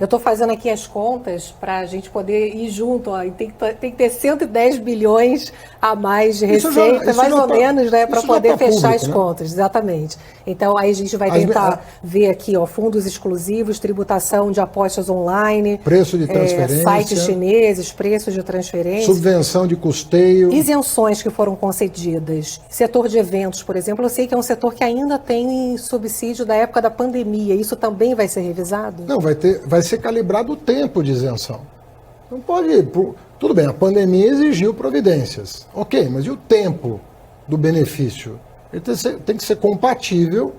Eu estou fazendo aqui as contas para a gente poder ir junto, ó, e tem que ter 110 bilhões a mais de receita, mais ou menos, né, para poder fechar as contas, exatamente. Então, aí a gente vai tentar ver aqui, ó, fundos exclusivos, tributação de apostas online, preço de transferência, sites chineses, preços de transferência, subvenção de custeio, isenções que foram concedidas, setor de eventos, por exemplo, eu sei que é um setor que ainda tem subsídio da época da pandemia, isso também vai ser revisado? Não, vai ser calibrado o tempo de isenção. Não pode, tudo bem, a pandemia exigiu providências, ok, mas e o tempo do benefício? Ele tem que ser compatível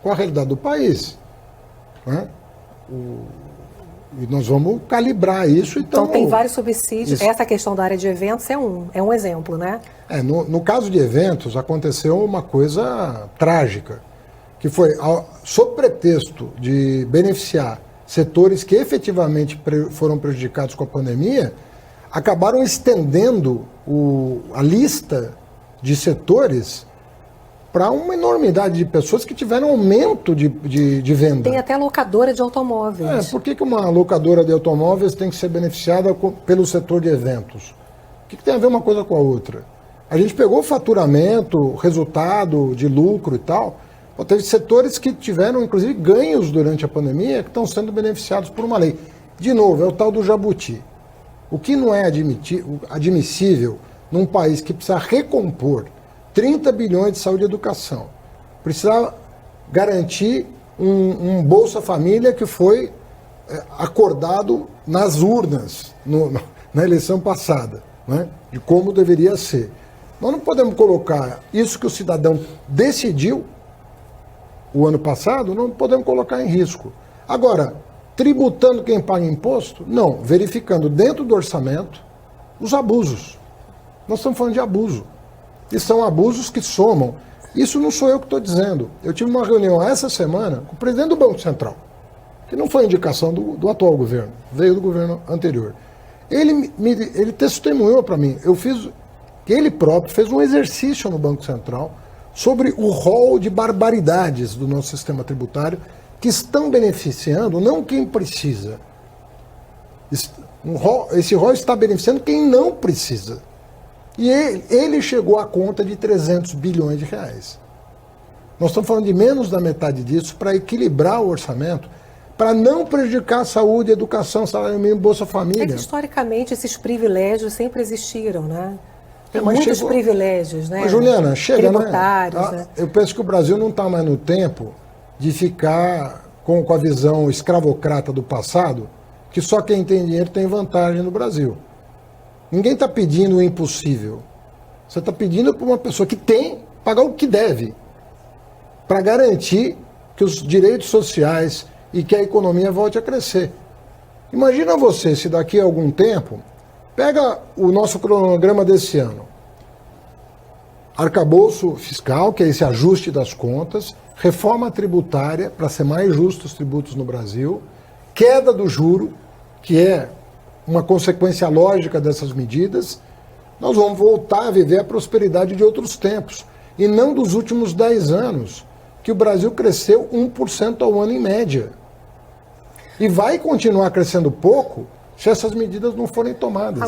com a realidade do país, né? E nós vamos calibrar isso. Então tem vários subsídios. Isso. Essa questão da área de eventos é um exemplo, né? No caso de eventos, aconteceu uma coisa trágica, que foi, sob pretexto de beneficiar setores que efetivamente foram prejudicados com a pandemia, acabaram estendendo a lista de setores para uma enormidade de pessoas que tiveram aumento de venda. Tem até locadora de automóveis. Por que uma locadora de automóveis tem que ser beneficiada pelo setor de eventos? O que tem a ver uma coisa com a outra? A gente pegou o faturamento, resultado de lucro e tal. Teve setores que tiveram, inclusive, ganhos durante a pandemia que estão sendo beneficiados por uma lei. De novo, é o tal do jabuti. O que não é admissível num país que precisa recompor 30 bilhões de saúde e educação, precisa garantir um Bolsa Família que foi acordado nas urnas na eleição passada, né, de como deveria ser. Nós não podemos colocar isso que o cidadão decidiu o ano passado, não podemos colocar em risco. Agora, tributando quem paga imposto? Não, verificando dentro do orçamento os abusos. Nós estamos falando de abuso. E são abusos que somam. Isso não sou eu que estou dizendo. Eu tive uma reunião essa semana com o presidente do Banco Central, que não foi indicação do atual governo, veio do governo anterior. Ele testemunhou para mim, ele próprio fez um exercício no Banco Central sobre o rol de barbaridades do nosso sistema tributário que estão beneficiando não quem precisa. Esse rol está beneficiando quem não precisa. E ele chegou à conta de 300 bilhões de reais. Nós estamos falando de menos da metade disso para equilibrar o orçamento, para não prejudicar a saúde, a educação, salário mínimo, Bolsa Família. É que, historicamente, esses privilégios sempre existiram, né? Tem muitos privilégios, né? Mas, Juliana, chega, tributários, né? Eu penso que o Brasil não está mais no tempo de ficar com a visão escravocrata do passado, que só quem tem dinheiro tem vantagem no Brasil. Ninguém está pedindo o impossível. Você está pedindo para uma pessoa que tem, pagar o que deve, para garantir que os direitos sociais e que a economia volte a crescer. Imagina você, se daqui a algum tempo, pega o nosso cronograma desse ano. Arcabouço fiscal, que é esse ajuste das contas, reforma tributária, para ser mais justo os tributos no Brasil, queda do juro, que é uma consequência lógica dessas medidas, nós vamos voltar a viver a prosperidade de outros tempos, e não dos últimos 10 anos, que o Brasil cresceu 1% ao ano em média. E vai continuar crescendo pouco se essas medidas não forem tomadas.